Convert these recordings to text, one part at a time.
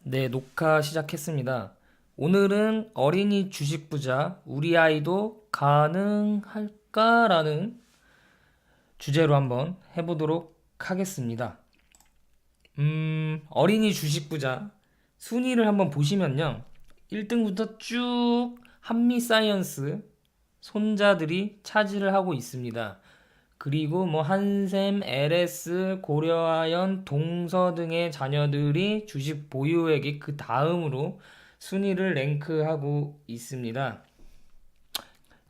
네, 녹화 시작했습니다. 오늘은 어린이 주식 부자, 우리 아이도 가능할까라는 주제로 한번 해보도록 하겠습니다. 어린이 주식 부자 순위를 한번 보시면요. 1등부터 쭉 한미사이언스 손자들이 차지를 하고 있습니다. 그리고 뭐 한샘, LS, 고려아연, 동서 등의 자녀들이 주식 보유액이 그 다음으로 순위를 랭크하고 있습니다.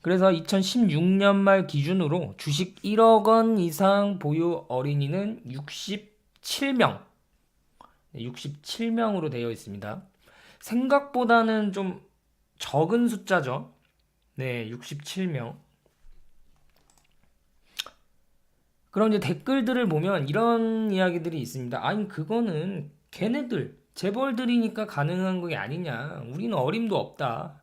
그래서 2016년 말 기준으로 주식 1억 원 이상 보유 어린이는 67명, 67명으로 되어 있습니다. 생각보다는 좀 적은 숫자죠. 네, 67명. 그럼 이제 댓글들을 보면 이런 이야기들이 있습니다. 아니, 그거는 걔네들, 재벌들이니까 가능한 게 아니냐. 우리는 어림도 없다.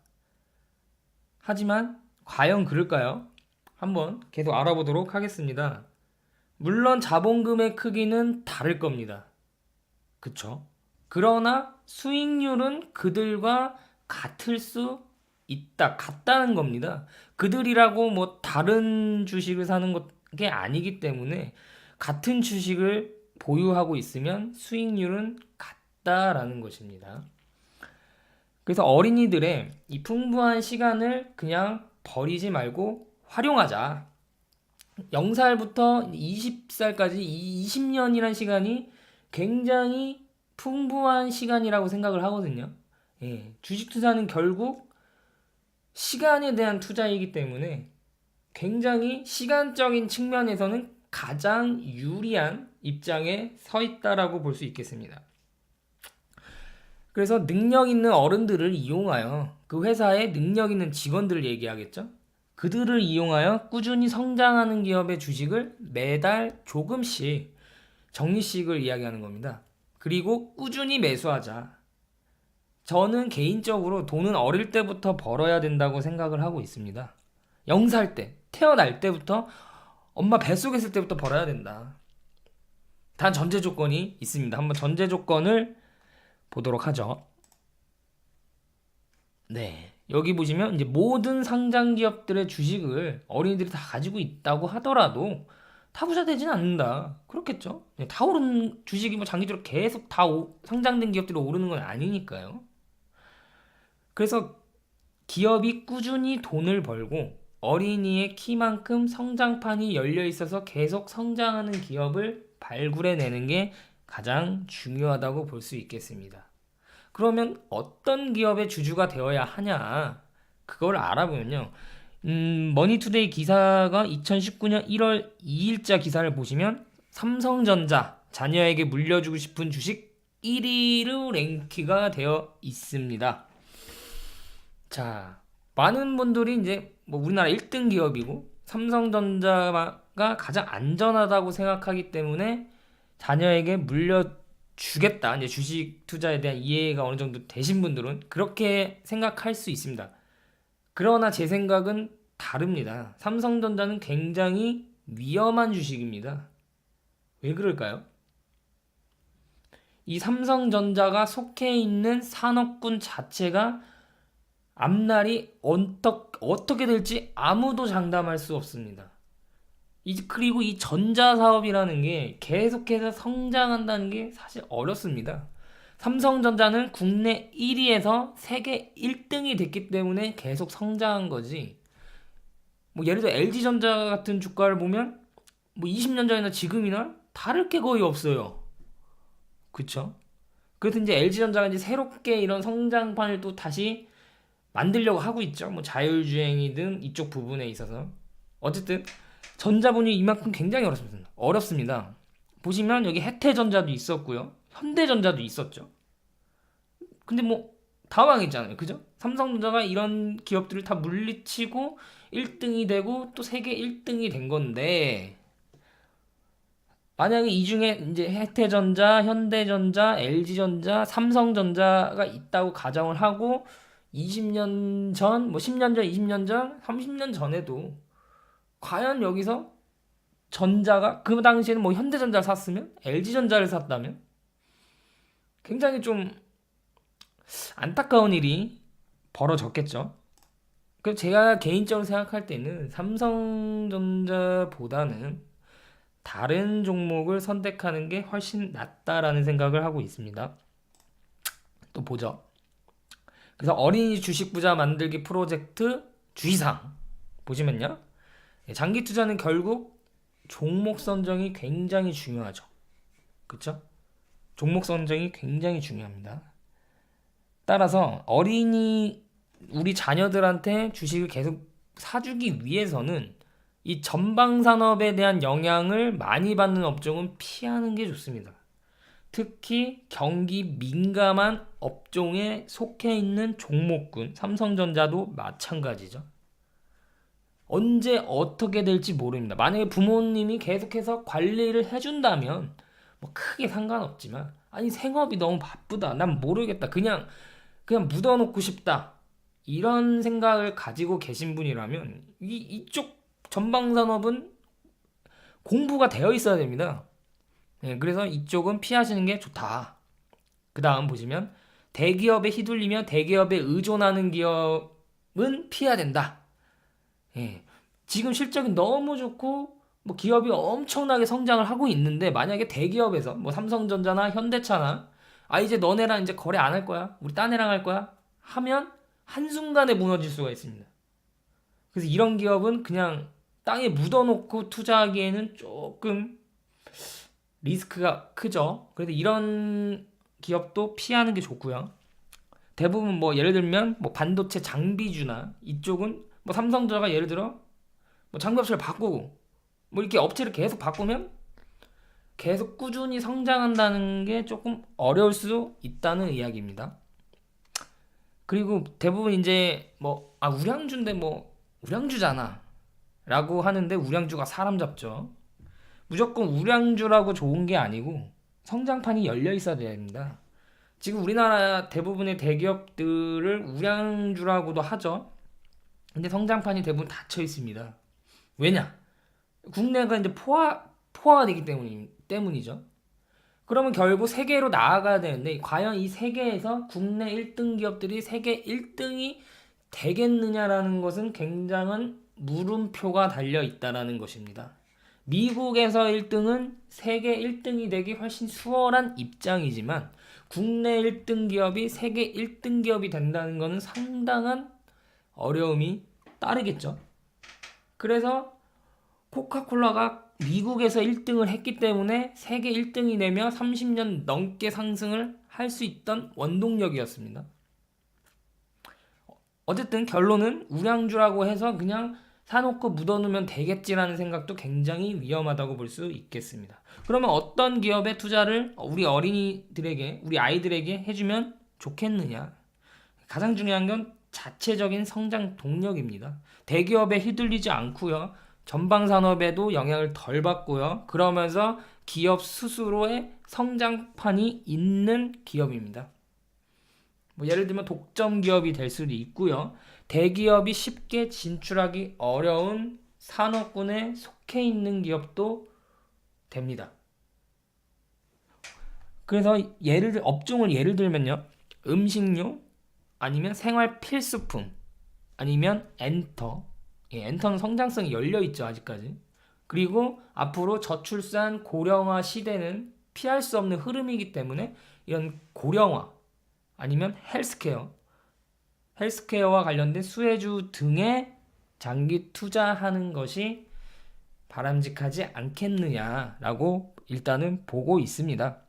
하지만, 과연 그럴까요? 한번 계속 알아보도록 하겠습니다. 물론 자본금의 크기는 다를 겁니다. 그쵸? 그러나 수익률은 그들과 같을 수 있다. 같다는 겁니다. 그들이라고 뭐 다른 주식을 사는 게 아니기 때문에 같은 주식을 보유하고 있으면 수익률은 같다라는 것입니다. 그래서 어린이들의 이 풍부한 시간을 그냥 버리지 말고 활용하자. 0살부터 20살까지 이 20년이란 시간이 굉장히 풍부한 시간이라고 생각을 하거든요. 예, 주식 투자는 결국 시간에 대한 투자이기 때문에 굉장히 시간적인 측면에서는 가장 유리한 입장에 서 있다라고 볼 수 있겠습니다. 그래서 능력 있는 어른들을 이용하여 그 회사에 능력 있는 직원들을 얘기하겠죠. 그들을 이용하여 꾸준히 성장하는 기업의 주식을 매달 조금씩 적리식을 이야기하는 겁니다. 그리고 꾸준히 매수하자. 저는 개인적으로 돈은 어릴 때부터 벌어야 된다고 생각을 하고 있습니다. 0살 때, 태어날 때부터 엄마 뱃속에 있을 때부터 벌어야 된다. 단 전제 조건이 있습니다. 한번 전제 조건을 보도록 하죠. 네. 여기 보시면 이제 모든 상장 기업들의 주식을 어린이들이 다 가지고 있다고 하더라도 다 부자 되진 않는다. 그렇겠죠? 다 오른 주식이 뭐 장기적으로 계속 다 상장된 기업들이 오르는 건 아니니까요. 그래서 기업이 꾸준히 돈을 벌고 어린이의 키만큼 성장판이 열려 있어서 계속 성장하는 기업을 발굴해내는 게 가장 중요하다고 볼 수 있겠습니다. 그러면 어떤 기업의 주주가 되어야 하냐? 그걸 알아보면요. 머니투데이 기사가 2019년 1월 2일자 기사를 보시면 삼성전자 자녀에게 물려주고 싶은 주식 1위로 랭크가 되어 있습니다. 자, 많은 분들이 이제 뭐 우리나라 1등 기업이고 삼성전자가 가장 안전하다고 생각하기 때문에 자녀에게 물려주겠다. 이제 주식 투자에 대한 이해가 어느 정도 되신 분들은 그렇게 생각할 수 있습니다. 그러나 제 생각은 다릅니다. 삼성전자는 굉장히 위험한 주식입니다. 왜 그럴까요? 이 삼성전자가 속해 있는 산업군 자체가 앞날이 어떻게 될지 아무도 장담할 수 없습니다. 그리고 이 전자사업이라는 게 계속해서 성장한다는 게 사실 어렵습니다. 삼성전자는 국내 1위에서 세계 1등이 됐기 때문에 계속 성장한 거지. 뭐 예를 들어 LG전자 같은 주가를 보면 뭐 20년 전이나 지금이나 다를 게 거의 없어요. 그쵸? 그래서 이제 LG전자가 이제 새롭게 이런 성장판을 또 다시 만들려고 하고 있죠. 뭐 자율주행이든 이쪽 부분에 있어서. 어쨌든 전자본이 이만큼 굉장히 어렵습니다. 어렵습니다. 보시면 여기 혜태전자도 있었고요. 현대전자도 있었죠. 근데 뭐 다 망했잖아요. 그죠? 삼성전자가 이런 기업들을 다 물리치고 1등이 되고 또 세계 1등이 된 건데 만약에 이 중에 이제 혜태전자, 현대전자, LG전자, 삼성전자가 있다고 가정을 하고 20년 전, 뭐 10년 전, 20년 전, 30년 전에도 과연 여기서 전자가 그 당시에는 뭐 현대전자를 샀으면 LG전자를 샀다면 굉장히 좀 안타까운 일이 벌어졌겠죠. 그럼 제가 개인적으로 생각할 때는 삼성전자보다는 다른 종목을 선택하는 게 훨씬 낫다라는 생각을 하고 있습니다. 또 보죠. 그래서 어린이 주식 부자 만들기 프로젝트 주의사항 보시면요. 장기 투자는 결국 종목 선정이 굉장히 중요하죠. 그쵸? 종목 선정이 굉장히 중요합니다. 따라서 우리 자녀들한테 주식을 계속 사주기 위해서는 이 전방 산업에 대한 영향을 많이 받는 업종은 피하는 게 좋습니다. 특히 경기 민감한 업종에 속해 있는 종목군, 삼성전자도 마찬가지죠. 언제 어떻게 될지 모릅니다. 만약에 부모님이 계속해서 관리를 해준다면 뭐 크게 상관없지만, 아니 생업이 너무 바쁘다, 난 모르겠다, 그냥 묻어놓고 싶다, 이런 생각을 가지고 계신 분이라면 이쪽 전방산업은 공부가 되어 있어야 됩니다. 그래서 이쪽은 피하시는 게 좋다. 그 다음 보시면 대기업에 휘둘리며 대기업에 의존하는 기업은 피해야 된다. 지금 실적이 너무 좋고 뭐 기업이 엄청나게 성장을 하고 있는데, 만약에 대기업에서 뭐 삼성전자나 현대차나 이제 너네랑 이제 거래 안 할 거야, 우리 딴 애랑 할 거야 하면 한순간에 무너질 수가 있습니다. 그래서 이런 기업은 그냥 땅에 묻어놓고 투자하기에는 조금 리스크가 크죠. 그래서 이런 기업도 피하는 게 좋고요. 대부분 뭐 예를 들면 뭐 반도체 장비주나 이쪽은 뭐 삼성전자가 예를 들어 뭐 장비 업체를 바꾸고 뭐 이렇게 업체를 계속 바꾸면 계속 꾸준히 성장한다는 게 조금 어려울 수 있다는 이야기입니다. 그리고 대부분 이제 뭐 우량주인데 뭐 우량주잖아 라고 하는데, 우량주가 사람 잡죠. 무조건 우량주라고 좋은 게 아니고 성장판이 열려 있어야 됩니다. 지금 우리나라 대부분의 대기업들을 우량주라고도 하죠. 근데 성장판이 대부분 닫혀 있습니다. 왜냐? 국내가 이제 포화가 되기 때문이죠. 그러면 결국 세계로 나아가야 되는데, 과연 이 세계에서 국내 1등 기업들이 세계 1등이 되겠느냐라는 것은 굉장한 물음표가 달려 있다라는 것입니다. 미국에서 1등은 세계 1등이 되기 훨씬 수월한 입장이지만, 국내 1등 기업이 세계 1등 기업이 된다는 것은 상당한 어려움이 따르겠죠. 그래서 코카콜라가 미국에서 1등을 했기 때문에 세계 1등이 되며 30년 넘게 상승을 할 수 있던 원동력이었습니다. 어쨌든 결론은 우량주라고 해서 그냥 사놓고 묻어놓으면 되겠지라는 생각도 굉장히 위험하다고 볼 수 있겠습니다. 그러면 어떤 기업에 투자를 우리 어린이들에게, 우리 아이들에게 해주면 좋겠느냐? 가장 중요한 건 자체적인 성장 동력입니다. 대기업에 휘둘리지 않고요, 전방산업에도 영향을 덜 받고요, 그러면서 기업 스스로의 성장판이 있는 기업입니다. 뭐 예를 들면 독점 기업이 될 수도 있고요, 대기업이 쉽게 진출하기 어려운 산업군에 속해 있는 기업도 됩니다. 그래서 업종을 예를 들면요, 음식료, 아니면 생활 필수품, 아니면 엔터는 성장성이 열려있죠 아직까지. 그리고 앞으로 저출산 고령화 시대는 피할 수 없는 흐름이기 때문에 이런 고령화, 아니면 헬스케어와 관련된 수혜주 등에 장기 투자하는 것이 바람직하지 않겠느냐라고 일단은 보고 있습니다.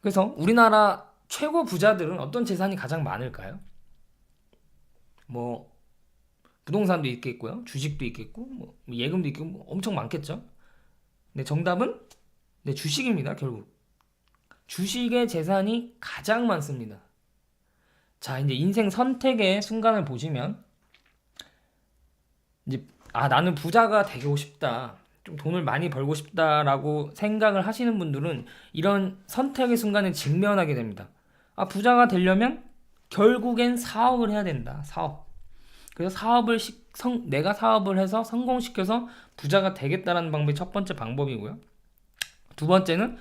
그래서 우리나라 최고 부자들은 어떤 재산이 가장 많을까요? 뭐 부동산도 있겠고요, 주식도 있겠고, 뭐 예금도 있고, 뭐 엄청 많겠죠. 근데 정답은 주식입니다. 결국 주식의 재산이 가장 많습니다. 자, 이제 인생 선택의 순간을 보시면 이제 나는 부자가 되고 싶다, 좀 돈을 많이 벌고 싶다라고 생각을 하시는 분들은 이런 선택의 순간에 직면하게 됩니다. 부자가 되려면 결국엔 사업을 해야 된다. 그래서 내가 사업을 해서 성공시켜서 부자가 되겠다라는 방법이 첫 번째 방법이고요. 두 번째는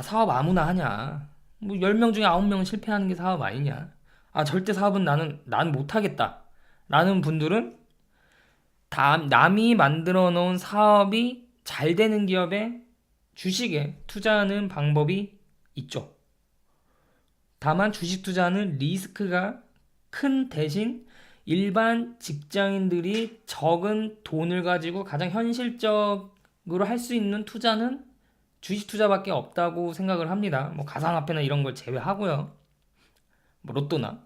사업 아무나 하냐, 뭐 10명 중에 9명은 실패하는 게 사업 아니냐. 아, 절대 사업은 난 못하겠다 라는 분들은 남이 만들어 놓은 사업이 잘 되는 기업에 주식에 투자하는 방법이 있죠. 다만 주식 투자는 리스크가 큰 대신 일반 직장인들이 적은 돈을 가지고 가장 현실적으로 할 수 있는 투자는 주식 투자밖에 없다고 생각을 합니다. 뭐 가상화폐나 이런 걸 제외하고요. 뭐 로또나.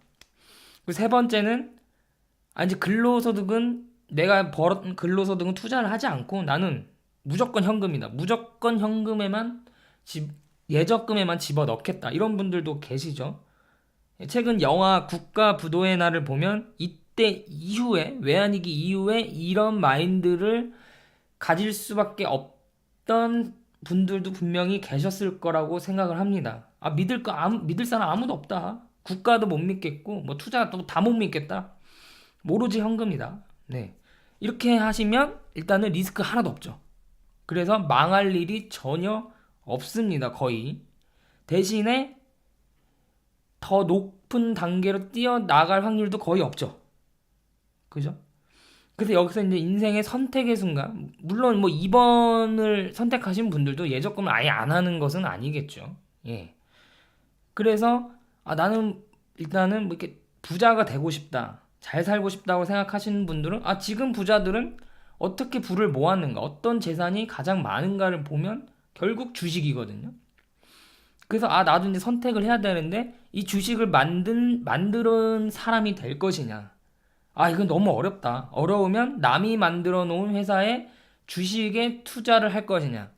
그리고 세 번째는 이제 근로소득은 내가 벌었던 근로소득은 투자를 하지 않고 나는 무조건 현금이다. 무조건 현금에만 예적금에만 집어넣겠다. 이런 분들도 계시죠. 최근 영화 국가부도의 날을 보면 이때 이후에 외환위기 이후에 이런 마인드를 가질 수밖에 없던 분들도 분명히 계셨을 거라고 생각을 합니다. 믿을 사람 아무도 없다. 국가도 못 믿겠고 뭐 투자도 다 못 믿겠다. 오로지 현금이다. 네. 이렇게 하시면 일단은 리스크 하나도 없죠. 그래서 망할 일이 전혀 없습니다. 거의. 대신에 더 높은 단계로 뛰어나갈 확률도 거의 없죠. 그죠? 그래서 여기서 이제 인생의 선택의 순간, 물론 뭐 2번을 선택하신 분들도 예적금을 아예 안 하는 것은 아니겠죠. 예. 그래서 나는 일단은 뭐 이렇게 부자가 되고 싶다, 잘 살고 싶다고 생각하시는 분들은 지금 부자들은 어떻게 부를 모았는가, 어떤 재산이 가장 많은가를 보면 결국 주식이거든요. 그래서 나도 이제 선택을 해야 되는데 이 주식을 만드는 사람이 될 것이냐. 이건 너무 어렵다. 어려우면 남이 만들어 놓은 회사에 주식에 투자를 할 것이냐.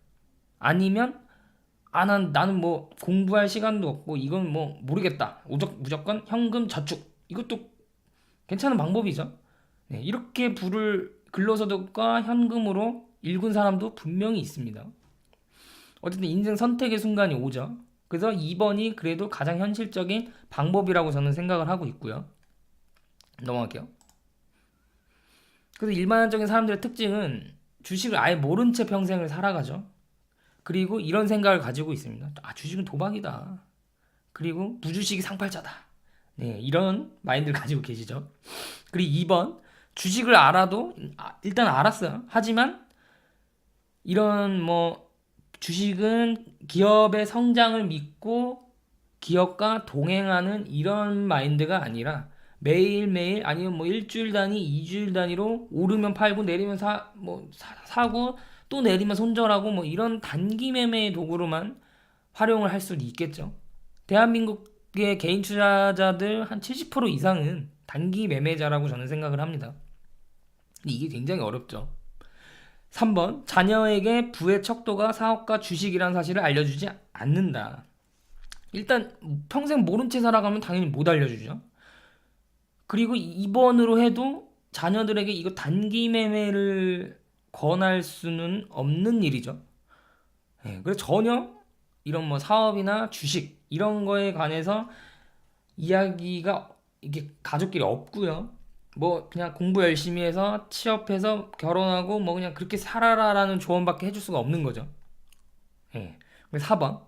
아니면 나는 뭐 공부할 시간도 없고 이건 뭐 모르겠다. 무조건 현금 저축. 이것도 괜찮은 방법이죠. 네, 이렇게 근로소득과 현금으로 일군 사람도 분명히 있습니다. 어쨌든 인생 선택의 순간이 오죠. 그래서 2번이 그래도 가장 현실적인 방법이라고 저는 생각을 하고 있고요. 넘어갈게요. 그래서 일반적인 사람들의 특징은 주식을 아예 모른 채 평생을 살아가죠. 그리고 이런 생각을 가지고 있습니다. 주식은 도박이다. 그리고 무주식이 상팔자다. 네, 이런 마인드를 가지고 계시죠. 그리고 2번, 주식을 알아도 일단 알았어요. 하지만 이런 주식은 기업의 성장을 믿고 기업과 동행하는 이런 마인드가 아니라 매일매일 아니면 일주일 단위, 2주일 단위로 오르면 팔고 내리면 사고 또 내리면 손절하고 이런 단기 매매의 도구로만 활용을 할 수도 있겠죠. 대한민국의 개인 투자자들 한 70% 이상은 단기 매매자라고 저는 생각을 합니다. 이게 굉장히 어렵죠. 3번, 자녀에게 부의 척도가 사업과 주식이라는 사실을 알려주지 않는다. 일단 평생 모른 채 살아가면 당연히 못 알려주죠. 그리고 2번으로 해도 자녀들에게 이거 단기 매매를 권할 수는 없는 일이죠. 네, 그래서 전혀 이런 사업이나 주식 이런 거에 관해서 이야기가 이게 가족끼리 없고요. 그냥 공부 열심히 해서 취업해서 결혼하고 그냥 그렇게 살아라라는 조언밖에 해줄 수가 없는 거죠. 예. 4번,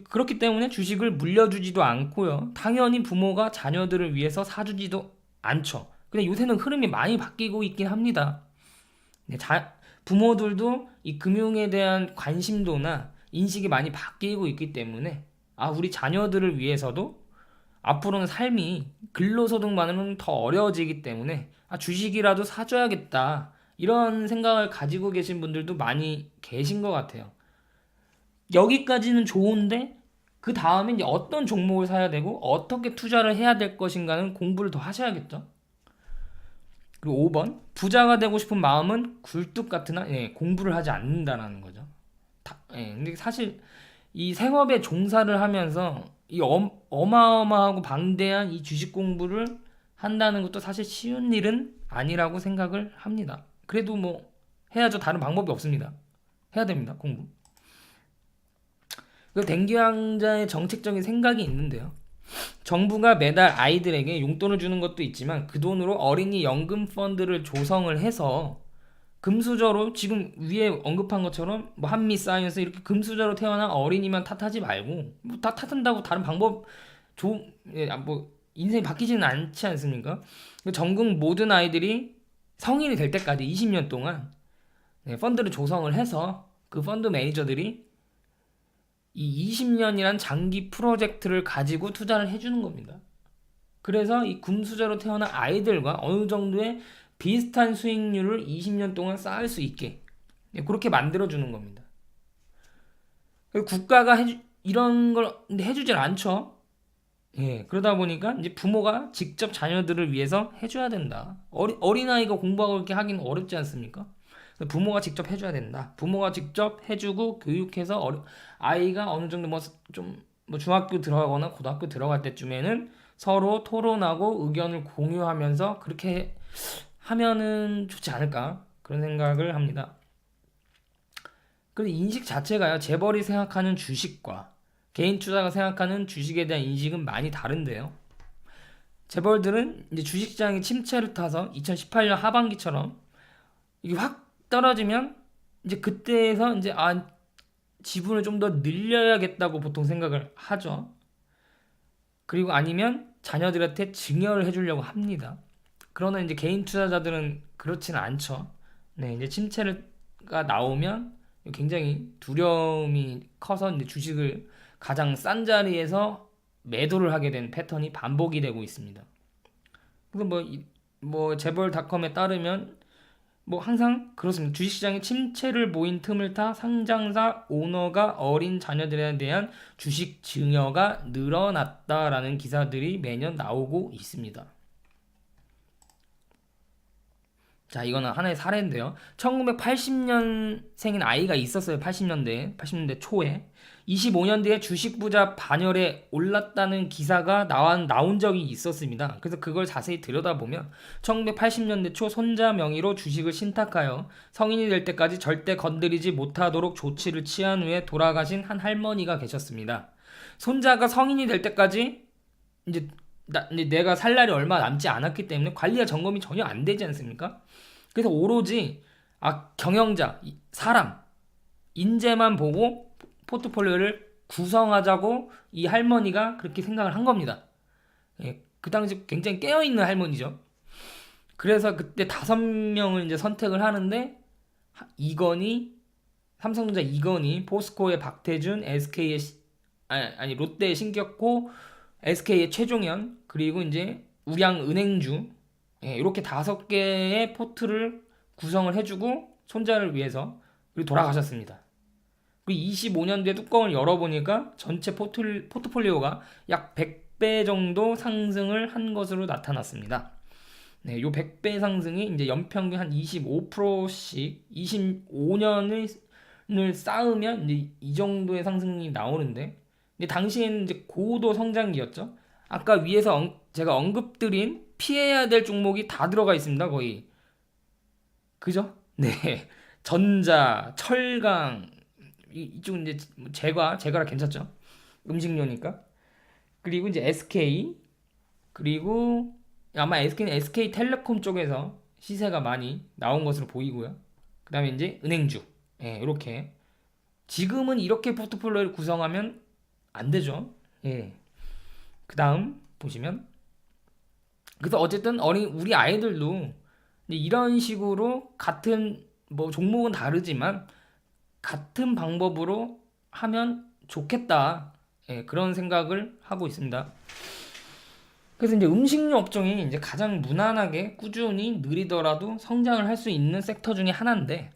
그렇기 때문에 주식을 물려주지도 않고요. 당연히 부모가 자녀들을 위해서 사주지도 않죠. 근데 요새는 흐름이 많이 바뀌고 있긴 합니다. 네, 부모들도 이 금융에 대한 관심도나 인식이 많이 바뀌고 있기 때문에 우리 자녀들을 위해서도 앞으로는 삶이 근로소득만으로는 더 어려워지기 때문에 주식이라도 사줘야겠다, 이런 생각을 가지고 계신 분들도 많이 계신 것 같아요. 여기까지는 좋은데 그 다음에 이제 어떤 종목을 사야 되고 어떻게 투자를 해야 될 것인가는 공부를 더 하셔야겠죠. 그리고 5번, 부자가 되고 싶은 마음은 굴뚝 같으나 공부를 하지 않는다라는 거죠. 근데 사실 이 생업에 종사를 하면서 이 어마어마하고 방대한 이 주식 공부를 한다는 것도 사실 쉬운 일은 아니라고 생각을 합니다. 그래도 해야죠. 다른 방법이 없습니다. 해야 됩니다. 공부. 그 댕기왕자의 정책적인 생각이 있는데요. 정부가 매달 아이들에게 용돈을 주는 것도 있지만 그 돈으로 어린이 연금 펀드를 조성을 해서 금수저로 지금 위에 언급한 것처럼 뭐 한미 사이언스 이렇게 금수저로 태어난 어린이만 탓하지 말고 뭐 다 탓한다고 다른 방법 뭐 인생이 바뀌지는 않지 않습니까? 전국 모든 아이들이 성인이 될 때까지 20년 동안 펀드를 조성을 해서 그 펀드 매니저들이 이 20년이란 장기 프로젝트를 가지고 투자를 해주는 겁니다. 그래서 이 금수저로 태어난 아이들과 어느 정도의 비슷한 수익률을 20년 동안 쌓을 수 있게 그렇게 만들어주는 겁니다. 국가가 이런 걸 해주질 않죠. 그러다 보니까 이제 부모가 직접 자녀들을 위해서 해줘야 된다. 어린아이가 공부하고 이렇게 하기는 어렵지 않습니까? 부모가 직접 해줘야 된다. 부모가 직접 해주고 교육해서 아이가 어느 정도 뭐 중학교 들어가거나 고등학교 들어갈 때쯤에는 서로 토론하고 의견을 공유하면서 그렇게 하면은 좋지 않을까 그런 생각을 합니다. 그 인식 자체가요, 재벌이 생각하는 주식과 개인 투자가 생각하는 주식에 대한 인식은 많이 다른데요. 재벌들은 이제 주식시장이 침체를 타서 2018년 하반기처럼 이게 확 떨어지면 이제 그때에서 이제 지분을 좀 더 늘려야겠다고 보통 생각을 하죠. 그리고 아니면 자녀들한테 증여를 해주려고 합니다. 그러나 이제 개인 투자자들은 그렇지는 않죠. 이제 침체가 나오면 굉장히 두려움이 커서 이제 주식을 가장 싼 자리에서 매도를 하게 된 패턴이 반복이 되고 있습니다. 그래서 뭐 재벌닷컴에 따르면 뭐 항상 그렇습니다. 주식시장의 침체를 보인 틈을 타 상장사 오너가 어린 자녀들에 대한 주식 증여가 늘어났다라는 기사들이 매년 나오고 있습니다. 자, 이거는 하나의 사례인데요. 1980년생인 아이가 있었어요. 80년대 초에. 25년 뒤에 주식 부자 반열에 올랐다는 기사가 나온 적이 있었습니다. 그래서 그걸 자세히 들여다보면 1980년대 초 손자 명의로 주식을 신탁하여 성인이 될 때까지 절대 건드리지 못하도록 조치를 취한 후에 돌아가신 한 할머니가 계셨습니다. 손자가 성인이 될 때까지 이제 내가 살 날이 얼마 남지 않았기 때문에 관리와 점검이 전혀 안 되지 않습니까? 그래서 오로지 경영자, 사람, 인재만 보고 포트폴리오를 구성하자고 이 할머니가 그렇게 생각을 한 겁니다. 그 당시 굉장히 깨어있는 할머니죠. 그래서 그때 5명을 이제 선택을 하는데 삼성전자 이건희, 포스코의 박태준, SK의 롯데의 신격호, SK의 최종현, 그리고 이제 우량은행주 이렇게 5개의 포트를 구성을 해주고 손자를 위해서 그리고 돌아가셨습니다. 그리고 25년 뒤에 뚜껑을 열어보니까 전체 포트폴리오가 약 100배 정도 상승을 한 것으로 나타났습니다. 요 100배 상승이 이제 연평균 한 25%씩 25년을 쌓으면 이제 이 정도의 상승이 나오는데, 근데 당시에는 이제 고도 성장기였죠. 아까 위에서 제가 언급드린 피해야 될 종목이 다 들어가 있습니다, 거의. 그죠? 네. 전자, 철강, 이쪽은 이제 제과라 괜찮죠? 음식료니까. 그리고 이제 SK, 그리고 아마 SK는 SK텔레콤 쪽에서 시세가 많이 나온 것으로 보이고요. 그 다음에 이제 은행주. 이렇게. 지금은 이렇게 포트폴리오를 구성하면 안 되죠. 그 다음 보시면. 그래서 어쨌든 우리 아이들도 이런 식으로 같은 종목은 다르지만 같은 방법으로 하면 좋겠다. 그런 생각을 하고 있습니다. 그래서 이제 음식료 업종이 이제 가장 무난하게 꾸준히 느리더라도 성장을 할 수 있는 섹터 중에 하나인데,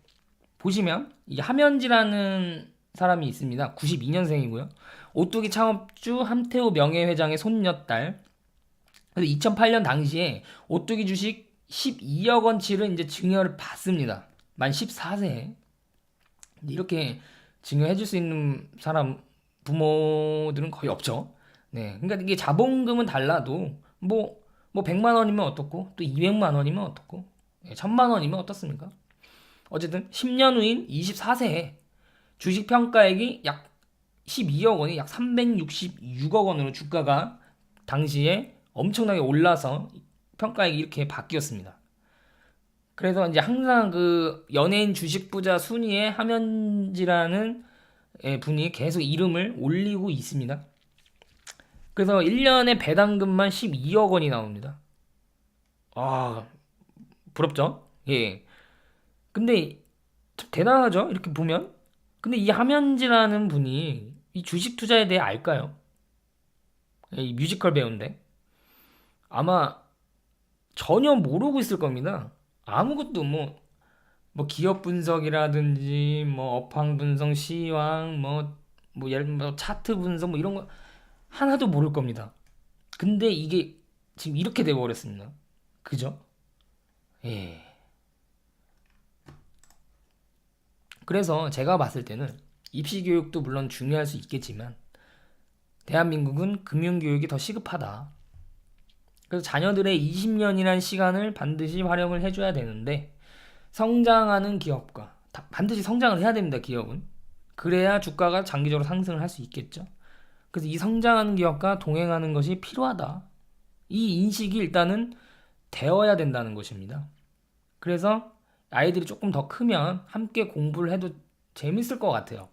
보시면 이 함현지라는 사람이 있습니다. 92년생이고요. 오뚜기 창업주 함태호 명예회장의 손녀딸. 그래서 2008년 당시에 오뚜기 주식 12억 원치를 이제 증여를 받습니다. 만 14세에. 이렇게 증여해줄 수 있는 사람 부모들은 거의 없죠. 그러니까 이게 자본금은 달라도 뭐 100만 원이면 어떻고 또 200만 원이면 어떻고 1000만 원이면 어떻습니까? 어쨌든 10년 후인 24세에 주식 평가액이 약 12억 원이 약 366억 원으로 주가가 당시에 엄청나게 올라서 평가액이 이렇게 바뀌었습니다. 그래서 이제 항상 그 연예인 주식 부자 순위에 함현지라는 분이 계속 이름을 올리고 있습니다. 그래서 1년에 배당금만 12억 원이 나옵니다. 아, 부럽죠? 예. 근데 참 대단하죠? 이렇게 보면. 근데 이 함현지라는 분이 이 주식 투자에 대해 알까요? 이 뮤지컬 배우인데. 아마 전혀 모르고 있을 겁니다. 아무것도 뭐 기업 분석이라든지 뭐 업황 분석, 시황, 뭐 예를 들면 뭐 차트 분석 뭐 이런 거 하나도 모를 겁니다. 근데 이게 지금 이렇게 돼 버렸습니다. 그죠? 예. 그래서 제가 봤을 때는 입시 교육도 물론 중요할 수 있겠지만 대한민국은 금융 교육이 더 시급하다. 그래서 자녀들의 20년이라는 시간을 반드시 활용을 해줘야 되는데 성장하는 기업과 반드시 성장을 해야 됩니다. 기업은. 그래야 주가가 장기적으로 상승을 할 수 있겠죠. 그래서 이 성장하는 기업과 동행하는 것이 필요하다. 이 인식이 일단은 되어야 된다는 것입니다. 그래서 아이들이 조금 더 크면 함께 공부를 해도 재밌을 것 같아요.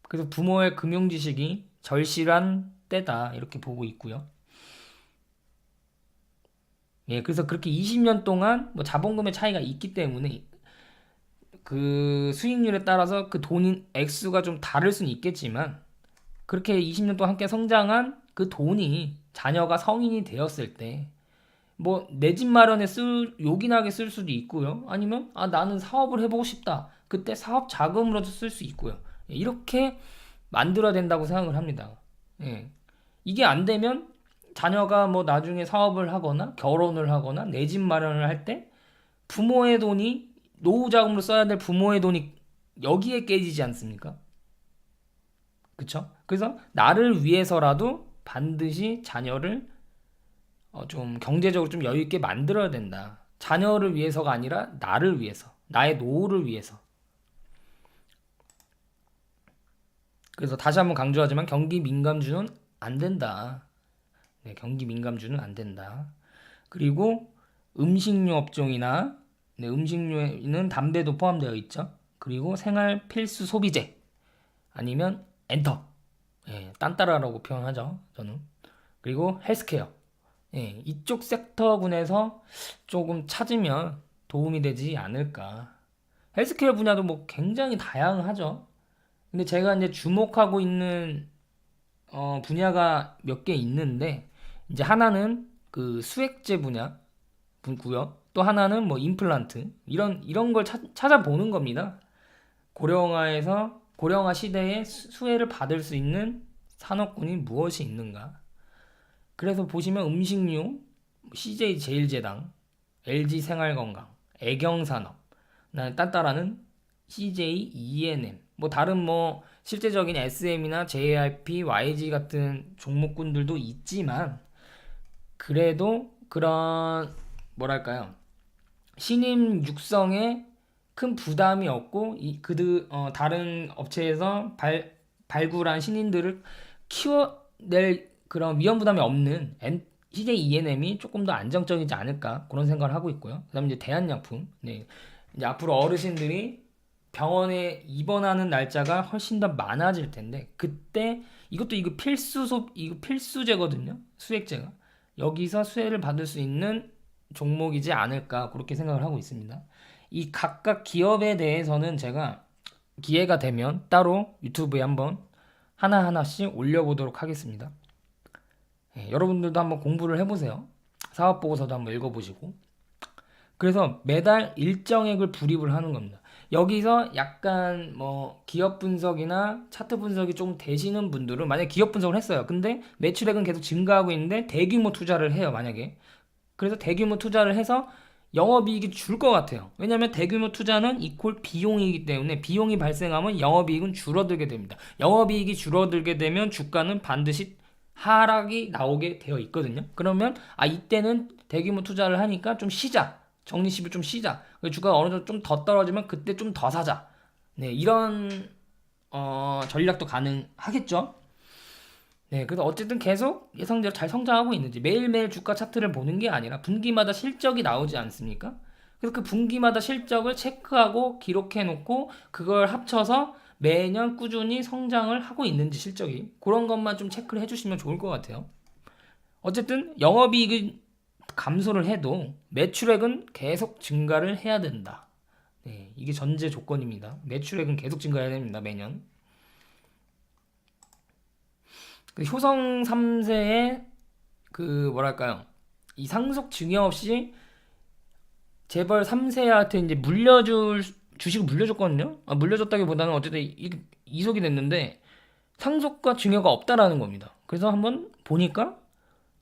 그래서 부모의 금융 지식이 절실한 때다 이렇게 보고 있고요. 예, 그래서 그렇게 20년 동안 뭐 자본금의 차이가 있기 때문에 그 수익률에 따라서 그 돈 액수가 좀 다를 수는 있겠지만 그렇게 20년 동안 함께 성장한 그 돈이 자녀가 성인이 되었을 때 뭐 내 집 마련에 요긴하게 쓸 수도 있고요. 아니면 아 나는 사업을 해보고 싶다. 그때 사업 자금으로도 쓸 수 있고요. 예, 이렇게 만들어야 된다고 생각을 합니다. 예. 이게 안 되면 자녀가 뭐 나중에 사업을 하거나 결혼을 하거나 내 집 마련을 할 때 부모의 돈이 노후 자금으로 써야 될 부모의 돈이 여기에 깨지지 않습니까? 그쵸? 그래서 나를 위해서라도 반드시 자녀를 좀 경제적으로 좀 여유 있게 만들어야 된다. 자녀를 위해서가 아니라 나를 위해서, 나의 노후를 위해서. 그래서 다시 한번 강조하지만 경기 민감주는 안 된다. 네, 경기 민감주는 안 된다. 그리고 음식료 업종이나 네, 음식료에는 담배도 포함되어 있죠. 그리고 생활 필수 소비재 아니면 엔터, 예, 딴따라라고 표현하죠. 저는. 그리고 헬스케어, 예, 이쪽 섹터군에서 조금 찾으면 도움이 되지 않을까. 헬스케어 분야도 뭐 굉장히 다양하죠. 근데 제가 이제 주목하고 있는 분야가 몇 개 있는데 이제 하나는 그 수액제 분야 분고요. 또 하나는 뭐 임플란트 이런 걸 찾아보는 겁니다. 고령화 시대에 수혜를 받을 수 있는 산업군이 무엇이 있는가? 그래서 보시면 음식료, CJ 제일제당, LG 생활건강, 애경산업, 딴따라는 CJ ENM, 뭐 다른 뭐 실제적인 SM이나 JYP, YG 같은 종목군들도 있지만 그래도 그런 뭐랄까요 신임 육성에 큰 부담이 없고 다른 업체에서 발굴한 신인들을 키워낼 그런 위험 부담이 없는 CJ ENM이 조금 더 안정적이지 않을까 그런 생각을 하고 있고요. 그다음에 이제 대한약품, 네, 이제 앞으로 어르신들이 병원에 입원하는 날짜가 훨씬 더 많아질 텐데 그때 이거 필수제거든요. 수액제가 여기서 수혜를 받을 수 있는 종목이지 않을까 그렇게 생각을 하고 있습니다. 이 각각 기업에 대해서는 제가 기회가 되면 따로 유튜브에 한번 하나하나씩 올려보도록 하겠습니다. 예, 여러분들도 한번 공부를 해보세요. 사업보고서도 한번 읽어보시고. 그래서 매달 일정액을 불입을 하는 겁니다. 여기서 약간 뭐 기업 분석이나 차트 분석이 좀 되시는 분들은 만약에 기업 분석을 했어요. 근데 매출액은 계속 증가하고 있는데 대규모 투자를 해요. 만약에. 그래서 대규모 투자를 해서 영업이익이 줄 것 같아요. 왜냐하면 대규모 투자는 이퀄 비용이기 때문에 비용이 발생하면 영업이익은 줄어들게 됩니다. 영업이익이 줄어들게 되면 주가는 반드시 하락이 나오게 되어 있거든요. 그러면 이때는 대규모 투자를 하니까 좀 쉬자. 적립식을 좀 쉬자. 주가가 어느 정도 좀 더 떨어지면 그때 좀 더 사자. 네, 이런 전략도 가능하겠죠. 네, 그래서 어쨌든 계속 예상대로 잘 성장하고 있는지 매일매일 주가 차트를 보는 게 아니라 분기마다 실적이 나오지 않습니까? 그래서 그 분기마다 실적을 체크하고 기록해 놓고 그걸 합쳐서 매년 꾸준히 성장을 하고 있는지 실적이 그런 것만 좀 체크를 해주시면 좋을 것 같아요. 어쨌든 영업이익은 감소를 해도 매출액은 계속 증가를 해야 된다. 네, 이게 전제 조건입니다. 매출액은 계속 증가해야 됩니다. 매년. 그 효성 3세의 그 뭐랄까요? 이 상속 증여 없이 재벌 3세한테 이제 주식을 물려줬거든요. 물려줬다기보다는 어쨌든 이속이 됐는데 상속과 증여가 없다라는 겁니다. 그래서 한번 보니까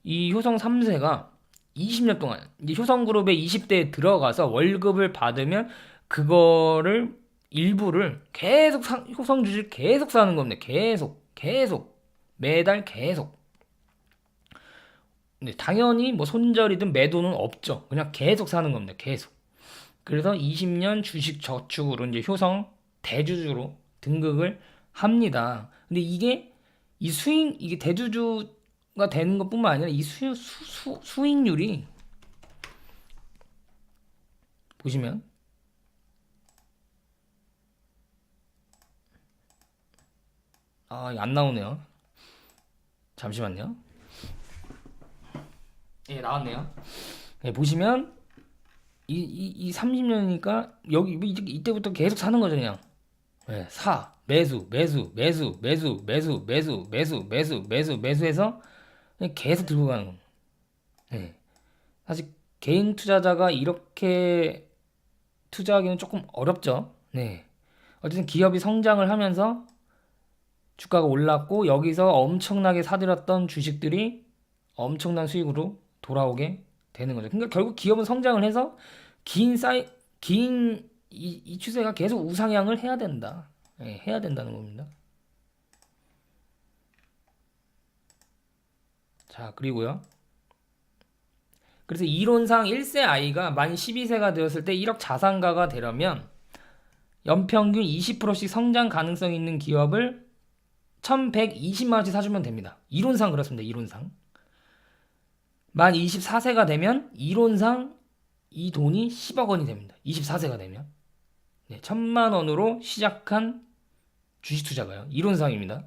이 효성 3세가 20년 동안 이제 효성그룹의 20대에 들어가서 월급을 받으면 그거를 일부를 계속 효성 주식 계속 사는 겁니다. 계속 매달 계속. 근데 당연히 뭐 손절이든 매도는 없죠. 그냥 계속 사는 겁니다. 계속. 그래서 20년 주식 저축으로 이제 효성 대주주로 등극을 합니다. 근데 이게 이게 대주주가 되는 것뿐만 아니라 이 수익률이 보시면 안 나오네요. 잠시만요. 예, 나왔네요. 예, 보시면 이 30년이니까 여기 이때부터 계속 사는 거죠, 그냥. 예, 매수해서 계속 들고 가는 겁니다. 예. 사실 개인 투자자가 이렇게 투자하기는 조금 어렵죠. 네. 어쨌든 기업이 성장을 하면서 주가가 올랐고 여기서 엄청나게 사들였던 주식들이 엄청난 수익으로 돌아오게 되는 거죠. 그러니까 결국 기업은 성장을 해서 이 추세가 계속 우상향을 해야 된다. 예, 해야 된다는 겁니다. 자, 그리고요. 그래서 이론상 1세 아이가 만 12세가 되었을 때 1억 자산가가 되려면 연평균 20%씩 성장 가능성 있는 기업을 1120만 원씩 사주면 됩니다. 이론상 그렇습니다. 이론상. 만 24세가 되면 이론상 이 돈이 10억 원이 됩니다. 24세가 되면. 네, 1000만 원으로 시작한 주식 투자가요. 이론상입니다.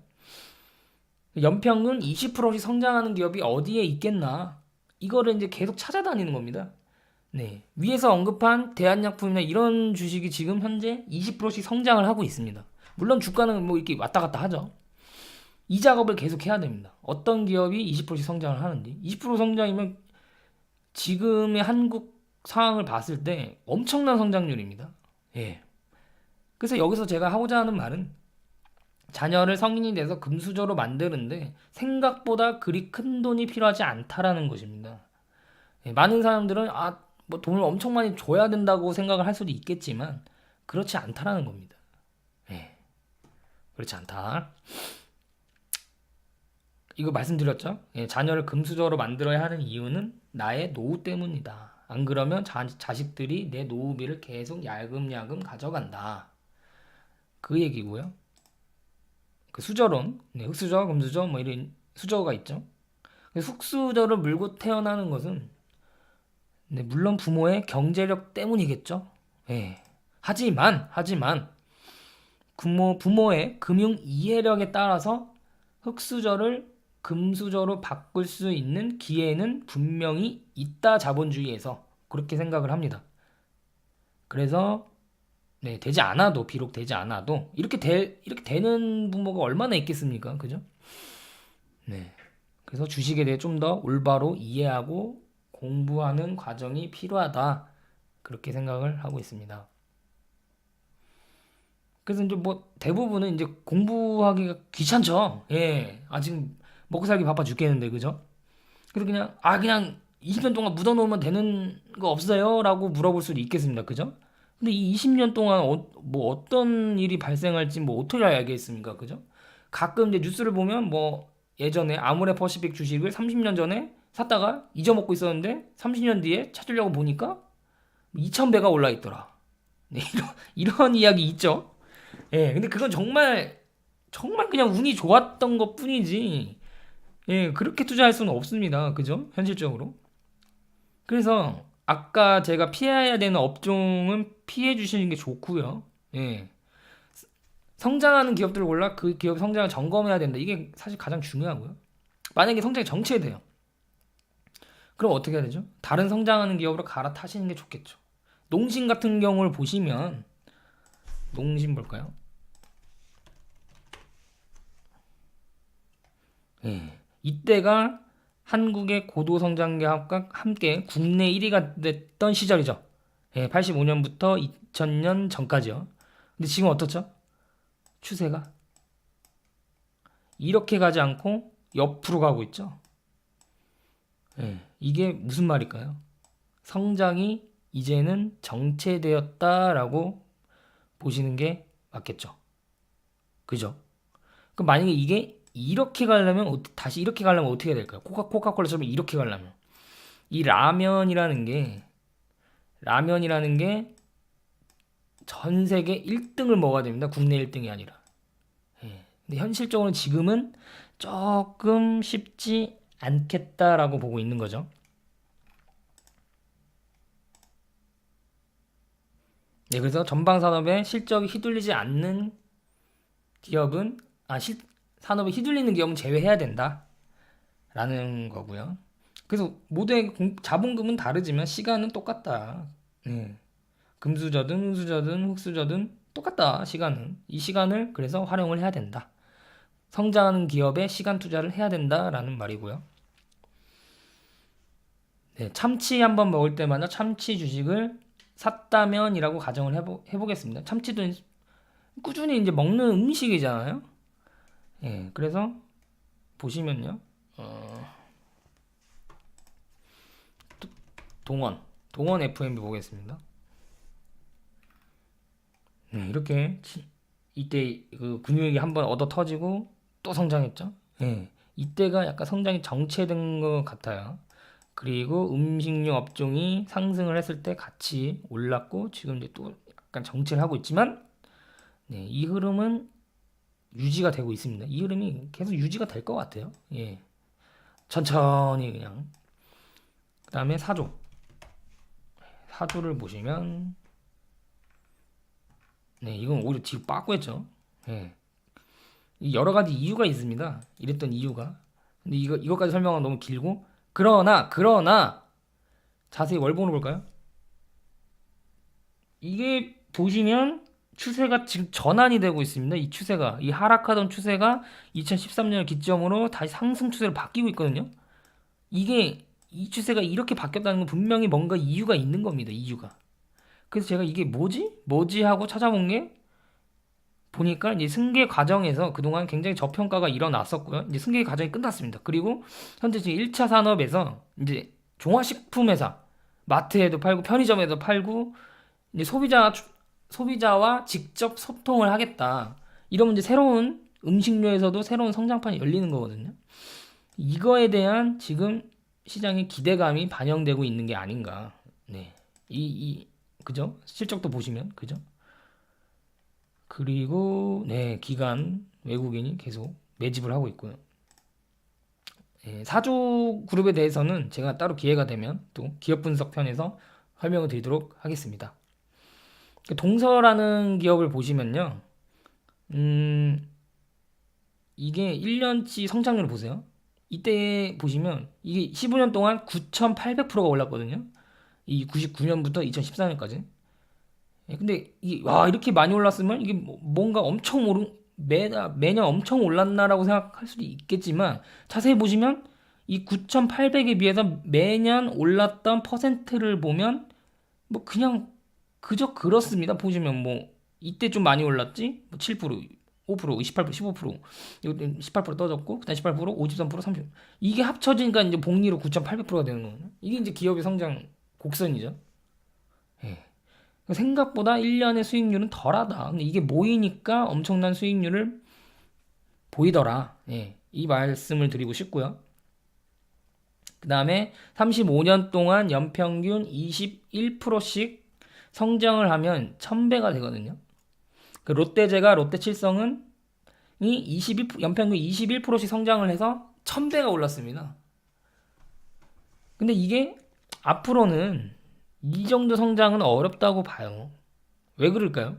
연평균 20%씩 성장하는 기업이 어디에 있겠나? 이거를 이제 계속 찾아다니는 겁니다. 네. 위에서 언급한 대한약품이나 이런 주식이 지금 현재 20%씩 성장을 하고 있습니다. 물론 주가는 뭐 이렇게 왔다 갔다 하죠. 이 작업을 계속 해야 됩니다. 어떤 기업이 20%씩 성장을 하는지. 20% 성장이면 지금의 한국 상황을 봤을 때 엄청난 성장률입니다. 예. 그래서 여기서 제가 하고자 하는 말은 자녀를 성인이 돼서 금수저로 만드는데 생각보다 그리 큰 돈이 필요하지 않다라는 것입니다. 예, 많은 사람들은 뭐 돈을 엄청 많이 줘야 된다고 생각을 할 수도 있겠지만 그렇지 않다라는 겁니다. 예. 그렇지 않다. 이거 말씀드렸죠? 예, 자녀를 금수저로 만들어야 하는 이유는 나의 노후 때문이다. 안 그러면 자식들이 내 노후비를 계속 야금야금 가져간다. 그 얘기고요. 그 수저론, 네, 흑수저, 금수저 뭐 이런 수저가 있죠. 흑수저를 물고 태어나는 것은 네, 물론 부모의 경제력 때문이겠죠. 예. 하지만 부모의 금융 이해력에 따라서 흑수저를 금수저로 바꿀 수 있는 기회는 분명히 있다, 자본주의에서 그렇게 생각을 합니다. 그래서 네, 비록 되지 않아도 이렇게 되는 부모가 얼마나 있겠습니까? 그죠? 네. 그래서 주식에 대해 좀 더 올바로 이해하고 공부하는 과정이 필요하다. 그렇게 생각을 하고 있습니다. 그래서 이제 뭐 대부분은 이제 공부하기가 귀찮죠. 예. 지금 먹고 살기 바빠 죽겠는데, 그죠? 그래서 그냥 20년 동안 묻어놓으면 되는 거 없어요? 라고 물어볼 수도 있겠습니다. 그죠? 근데 이 20년 동안 뭐 어떤 일이 발생할지 뭐 어떻게 알겠습니까? 그죠? 가끔 이제 뉴스를 보면 뭐 예전에 아모레퍼시픽 주식을 30년 전에 샀다가 잊어먹고 있었는데 30년 뒤에 찾으려고 보니까 2000배가 올라 있더라. 네, 이런 이야기 있죠. 예, 근데 그건 정말 그냥 운이 좋았던 것 뿐이지. 예, 그렇게 투자할 수는 없습니다. 그죠? 현실적으로. 그래서 아까 제가 피해야 되는 업종은 피해 주시는 게 좋고요. 예. 성장하는 기업들을 골라 그 기업 성장을 점검해야 된다. 이게 사실 가장 중요하고요. 만약에 성장이 정체돼요. 그럼 어떻게 해야 되죠? 다른 성장하는 기업으로 갈아타시는 게 좋겠죠. 농심 같은 경우를 보시면 농심 볼까요? 예. 이때가 한국의 고도 성장과 함께 국내 1위가 됐던 시절이죠. 예, 85년부터 2000년 전까지요. 근데 지금 어떻죠? 추세가 이렇게 가지 않고 옆으로 가고 있죠. 예, 이게 무슨 말일까요? 성장이 이제는 정체되었다라고 보시는 게 맞겠죠. 그죠? 그럼 만약에 이게 이렇게 가려면 다시 이렇게 가려면 어떻게 해야 될까요? 코카콜라처럼 이렇게 가려면 이 라면이라는 게 전 세계 1등을 먹어야 됩니다. 국내 1등이 아니라. 예. 근데 현실적으로는 지금은 조금 쉽지 않겠다라고 보고 있는 거죠. 네, 그래서 전방 산업에 실적이 휘둘리지 않는 기업은 산업에 휘둘리는 기업은 제외해야 된다라는 거고요. 그래서 모두의 자본금은 다르지만 시간은 똑같다. 네. 금수저든 은수저든 흑수저든 똑같다. 시간은 이 시간을 그래서 활용을 해야 된다. 성장하는 기업에 시간 투자를 해야 된다라는 말이고요. 네, 참치 한번 먹을 때마다 참치 주식을 샀다면이라고 가정을 해보겠습니다. 참치도 꾸준히 이제 먹는 음식이잖아요. 예, 그래서 보시면요, 동원 FMB 보겠습니다. 네, 이렇게 이때 그 근육이 한번 얻어 터지고 또 성장했죠. 예, 이때가 약간 성장이 정체된 것 같아요. 그리고 음식료 업종이 상승을 했을 때 같이 올랐고 지금 이제 또 약간 정체를 하고 있지만 네, 이 흐름은 유지가 되고 있습니다. 이 흐름이 계속 유지가 될 것 같아요. 예, 천천히 그냥. 그 다음에 사조를 보시면 네, 이건 오히려 뒤로 빠꾸 했죠. 예, 여러 가지 이유가 있습니다. 이랬던 이유가. 근데 이것까지 설명은 너무 길고 그러나 자세히 월봉으로 볼까요? 이게 보시면 추세가 지금 전환이 되고 있습니다. 이 추세가 이 하락하던 추세가 2013년을 기점으로 다시 상승 추세로 바뀌고 있거든요. 이게 이 추세가 이렇게 바뀌었다는 건 분명히 뭔가 이유가 있는 겁니다. 이유가. 그래서 제가 이게 뭐지 하고 찾아본 게 보니까 이제 승계 과정에서 그동안 굉장히 저평가가 일어났었고요. 이제 승계 과정이 끝났습니다. 그리고 현재 지금 1차 산업에서 이제 종합식품회사, 마트에도 팔고 편의점에도 팔고 이제 소비자와 직접 소통을 하겠다. 이러면 이제 새로운 음식료에서도 새로운 성장판이 열리는 거거든요. 이거에 대한 지금 시장의 기대감이 반영되고 있는 게 아닌가. 네. 그죠? 실적도 보시면, 그죠? 그리고, 네, 기관, 외국인이 계속 매집을 하고 있고요. 네, 사조 그룹에 대해서는 제가 따로 기회가 되면 또 기업 분석 편에서 설명을 드리도록 하겠습니다. 동서라는 기업을 보시면요. 이게 1년치 성장률을 보세요. 이때 보시면 이게 15년 동안 9,800%가 올랐거든요. 이 99년부터 2014년까지. 근데 이렇게 많이 올랐으면 이게 뭔가 엄청 매년 엄청 올랐나라고 생각할 수도 있겠지만 자세히 보시면 이 9,800에 비해서 매년 올랐던 퍼센트를 보면 뭐 그냥 그저 그렇습니다. 보시면 뭐 이때 좀 많이 올랐지? 뭐 7%, 5%, 28%, 15%, 이거 18% 떠졌고, 그다음 18%, 53%, 30%. 이게 합쳐지니까 이제 복리로 9,800%가 되는 거예요. 이게 이제 기업의 성장 곡선이죠. 예. 생각보다 1년의 수익률은 덜하다. 근데 이게 모이니까 엄청난 수익률을 보이더라. 예. 이 말씀을 드리고 싶고요. 그 다음에 35년 동안 연평균 21%씩 성장을 하면 1000배가 되거든요. 그 롯데제과 롯데칠성은 연평균 21%씩 성장을 해서 1000배가 올랐습니다. 근데 이게 앞으로는 이 정도 성장은 어렵다고 봐요. 왜 그럴까요?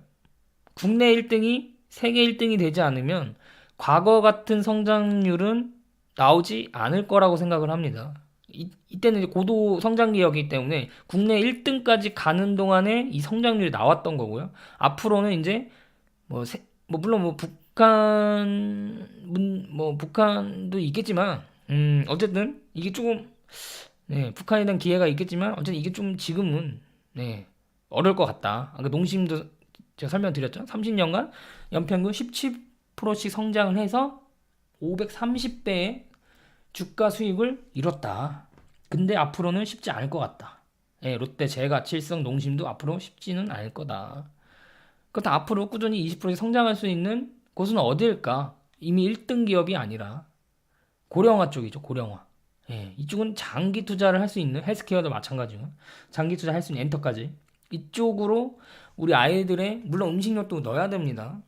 국내 1등이 세계 1등이 되지 않으면 과거 같은 성장률은 나오지 않을 거라고 생각을 합니다. 이때는 이제 고도 성장 기업이기 때문에 국내 1등까지 가는 동안에 이 성장률이 나왔던 거고요. 앞으로는 이제 물론 북한도 있겠지만 어쨌든 이게 조금 북한에 대한 기회가 있겠지만 어쨌든 이게 좀 지금은 어려울 것 같다. 아까 농심도 제가 설명드렸죠. 30년간 연평균 17%씩 성장을 해서 530배의 주가 수익을 이뤘다. 근데 앞으로는 쉽지 않을 것 같다. 롯데, 제가, 칠성, 농심도 앞으로 쉽지는 않을 거다. 그렇다 앞으로 꾸준히 20%씩 성장할 수 있는 곳은 어디일까? 이미 1등 기업이 아니라 고령화 쪽이죠. 고령화. 이쪽은 장기 투자를 할 수 있는 헬스케어도 마찬가지고 장기 투자할 수 있는 엔터까지 이쪽으로 우리 아이들의 물론 음식료도 넣어야 됩니다.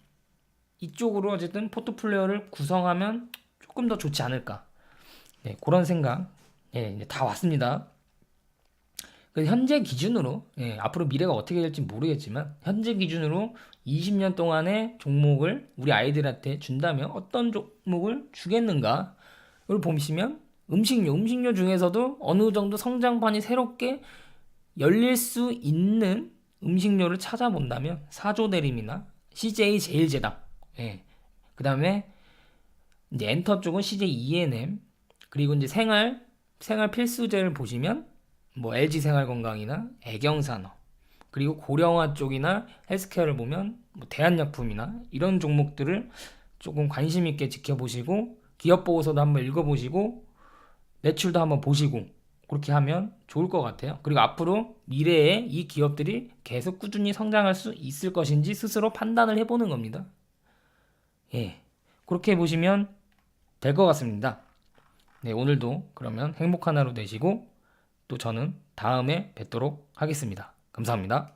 이쪽으로 어쨌든 포트폴리오를 구성하면 조금 더 좋지 않을까. 그런 생각. 이제 다 왔습니다. 현재 기준으로 앞으로 미래가 어떻게 될지 모르겠지만 현재 기준으로 20년 동안의 종목을 우리 아이들한테 준다면 어떤 종목을 주겠는가를 보시면 음식료 중에서도 어느 정도 성장판이 새롭게 열릴 수 있는 음식료를 찾아본다면 사조대림이나 CJ 제일제당, 그 다음에 이제 엔터 쪽은 CJ ENM, 그리고 이제 생활 필수제를 보시면 뭐 LG 생활건강이나 애경산업, 그리고 고령화 쪽이나 헬스케어를 보면 뭐 대한약품이나 이런 종목들을 조금 관심 있게 지켜보시고 기업 보고서도 한번 읽어보시고 매출도 한번 보시고 그렇게 하면 좋을 것 같아요. 그리고 앞으로 미래에 이 기업들이 계속 꾸준히 성장할 수 있을 것인지 스스로 판단을 해보는 겁니다. 그렇게 보시면 될 것 같습니다. 오늘도 그러면 행복한 하루 되시고 또 저는 다음에 뵙도록 하겠습니다. 감사합니다.